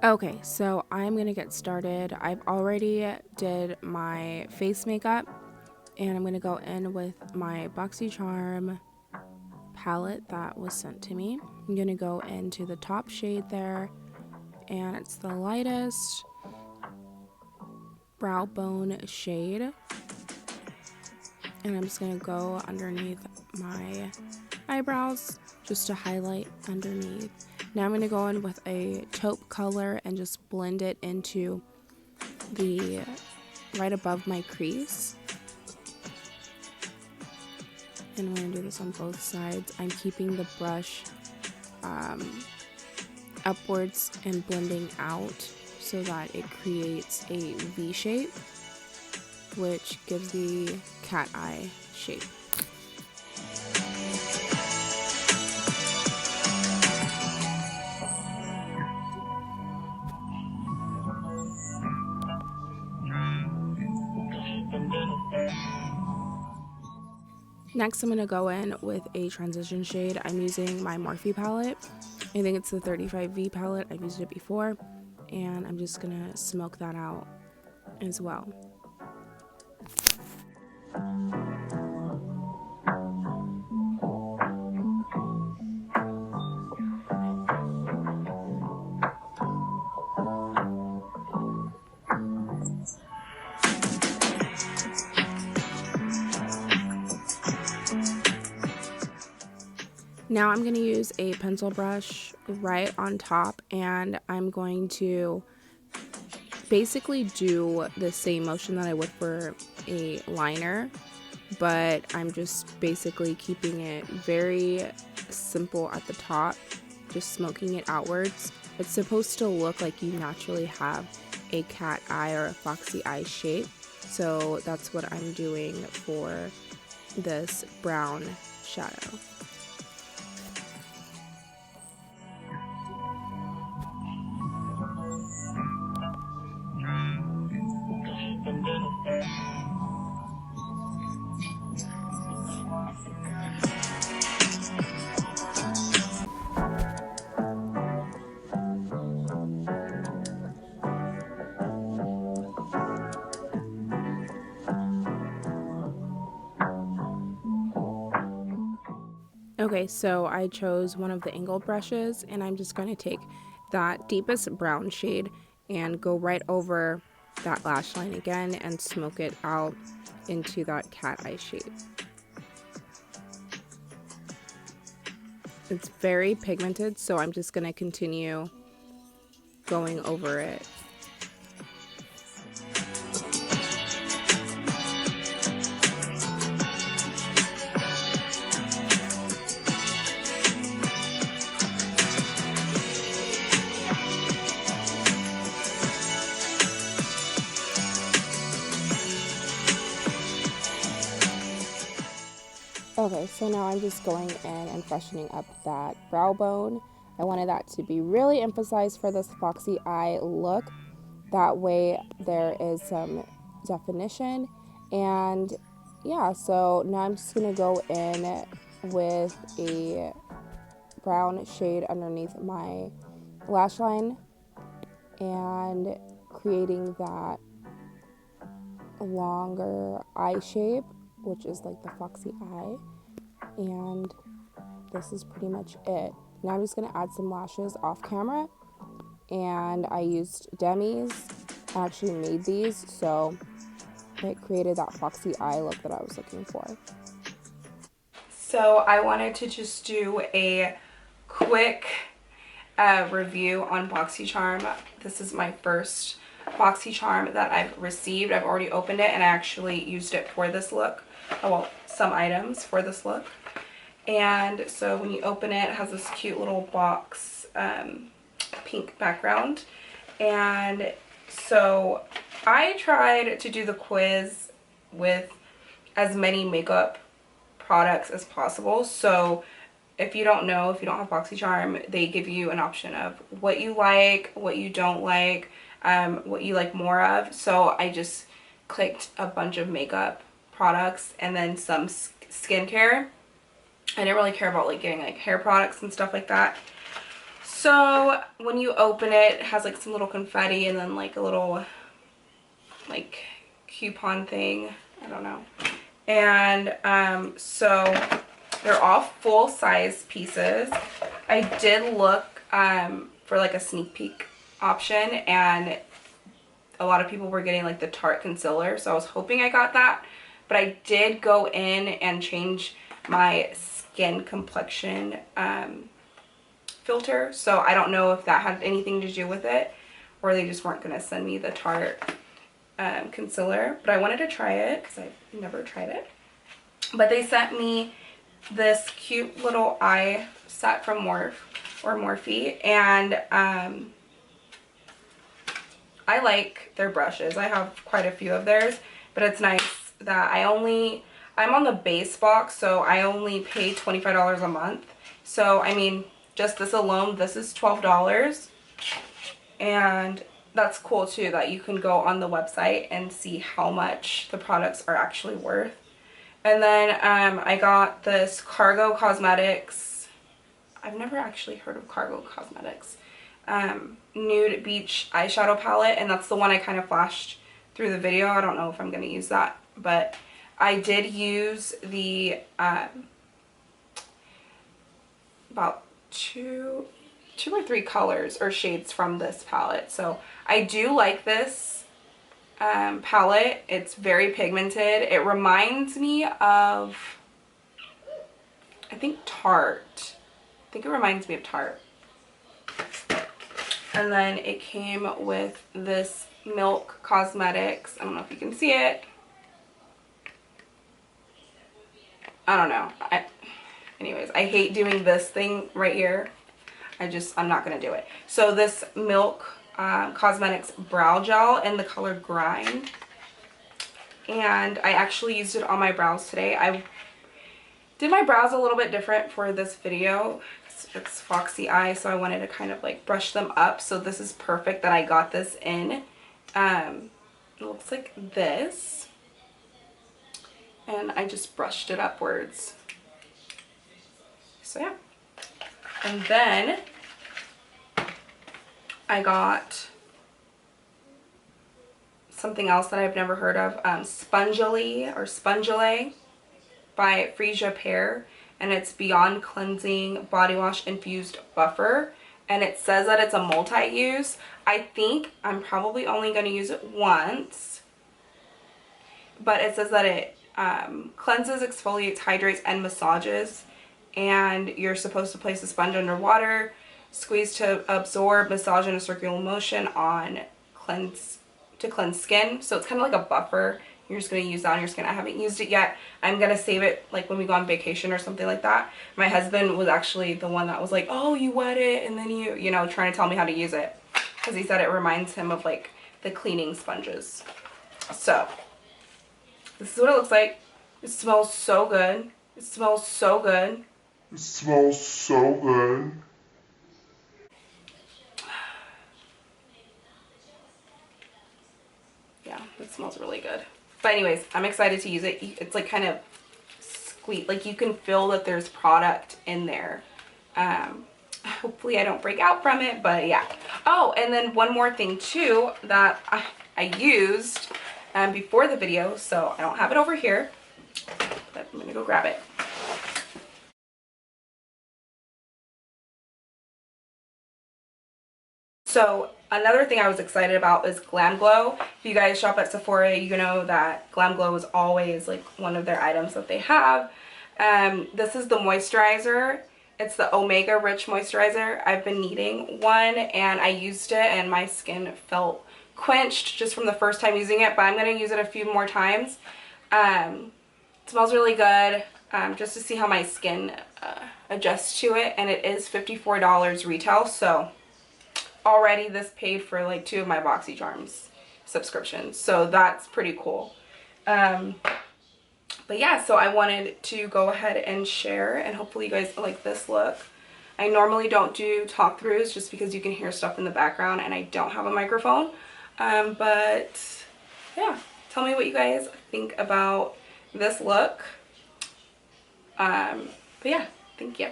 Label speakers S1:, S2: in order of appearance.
S1: Okay, so I'm gonna get started. I've already did my face makeup, and I'm gonna go in with my BoxyCharm palette that was sent to me. I'm gonna go into the top shade there, and it's the lightest brow bone shade, and I'm just gonna go underneath my eyebrows just to highlight underneath. Now I'm going to go in with a taupe color and just blend it into the right above my crease. And I'm going to do this on both sides. I'm keeping the brush upwards and blending out so that it creates a V shape, which gives the cat eye shape. Next, I'm going to go in with a transition shade. I'm using my Morphe palette. I think it's the 35V palette. I've used it before, and I'm just going to smoke that out as well. Now I'm going to use a pencil brush right on top, and I'm going to basically do the same motion that I would for a liner, but I'm just basically keeping it very simple at the top, just smoking it outwards. It's supposed to look like you naturally have a cat eye or a foxy eye shape, so that's what I'm doing for this brown shadow. Okay, so I chose one of the angled brushes, and I'm just going to take that deepest brown shade and go right over that lash line again and smoke it out into that cat eye shape. It's very pigmented, so I'm just going to continue going over it. Okay, so now I'm just going in and freshening up that brow bone. I wanted that to be really emphasized for this foxy eye look. That way there is some definition. And yeah, so now I'm just going to go in with a brown shade underneath my lash line and creating that longer eye shape, which is like the foxy eye. And this is pretty much it. Now I'm just going to add some lashes off camera, and I used Demi's. I actually made these, so it created that foxy eye look that I was looking for. So I wanted to just do a quick review on BoxyCharm. This is my first BoxyCharm that I've received. I've already opened it, and I actually used it for this look. Well, some items for this look. And so when you open it, it has this cute little box pink background. And so I tried to do the quiz with as many makeup products as possible. So if you don't know, if you don't have BoxyCharm, they give you an option of what you like, what you don't like, what you like more of. So I just clicked a bunch of makeup products and then some skincare. I didn't really care about like getting like hair products and stuff like that. So when you open it, it has like some little confetti and then like a little like coupon thing. I don't know. And so they're all full-size pieces. I did look for like a sneak peek option, and a lot of people were getting like the Tarte concealer, so I was hoping I got that. But I did go in and change my skin complexion filter, so I don't know if that had anything to do with it, or they just weren't going to send me the Tarte concealer. But I wanted to try it because I've never tried it. But they sent me this cute little eye set from Morphe, and I like their brushes. I have quite a few of theirs, but it's nice that I'm on the base box, so I only pay $25 a month. So I mean, just this alone, this is $12, and that's cool too, that you can go on the website and see how much the products are actually worth. And then I got this Cargo Cosmetics. I've never actually heard of Cargo Cosmetics. Nude Beach eyeshadow palette, and that's the one I kind of flashed through the video. I don't know if I'm going to use that, but I did use the about two or three colors or shades from this palette. So I do like this palette. It's very pigmented. It reminds me of, I think, Tarte. I think it reminds me of Tarte. And then it came with this Milk Cosmetics. I don't know if you can see it. I don't know. Anyways, I hate doing this thing right here. I'm not going to do it. So this Milk Cosmetics Brow Gel in the color Grind. And I actually used it on my brows today. I did my brows a little bit different for this video. It's Foxy eye, so I wanted to kind of like brush them up. So this is perfect that I got this in. It looks like this. And I just brushed it upwards. So yeah. And then I got something else that I've never heard of, Spongile by Freesia Pear, and it's Beyond Cleansing Body Wash Infused Buffer, and it says that it's a multi-use. I think I'm probably only going to use it once, but it says that it cleanses, exfoliates, hydrates, and massages, and you're supposed to place the sponge under water, squeeze to absorb, massage in a circular motion on to cleanse skin. So it's kind of like a buffer. You're just going to use that on your skin. I haven't used it yet. I'm going to save it like when we go on vacation or something like that. My husband was actually the one that was like, oh, you wet it and then you know, trying to tell me how to use it, because he said it reminds him of like the cleaning sponges. So this is what it looks like. It smells so good. It smells so good.
S2: It smells so good.
S1: Yeah, it smells really good. But anyways, I'm excited to use it. It's like kind of sweet. Like you can feel that there's product in there. Hopefully I don't break out from it, but yeah. Oh, and then one more thing too that I used before the video, so I don't have it over here, but I'm gonna go grab it. So another thing I was excited about is Glam Glow. If you guys shop at Sephora, you know that Glam Glow is always like one of their items that they have. This is the moisturizer. It's the Omega Rich Moisturizer. I've been needing one, and I used it and my skin felt quenched just from the first time using it, but I'm going to use it a few more times. It smells really good, just to see how my skin adjusts to it, and it is $54 retail, so already this paid for like 2 of my BoxyCharms subscriptions, so that's pretty cool. But yeah, so I wanted to go ahead and share, and hopefully you guys like this look. I normally don't do talk throughs just because you can hear stuff in the background and I don't have a microphone. But yeah, tell me what you guys think about this look. But yeah, thank you.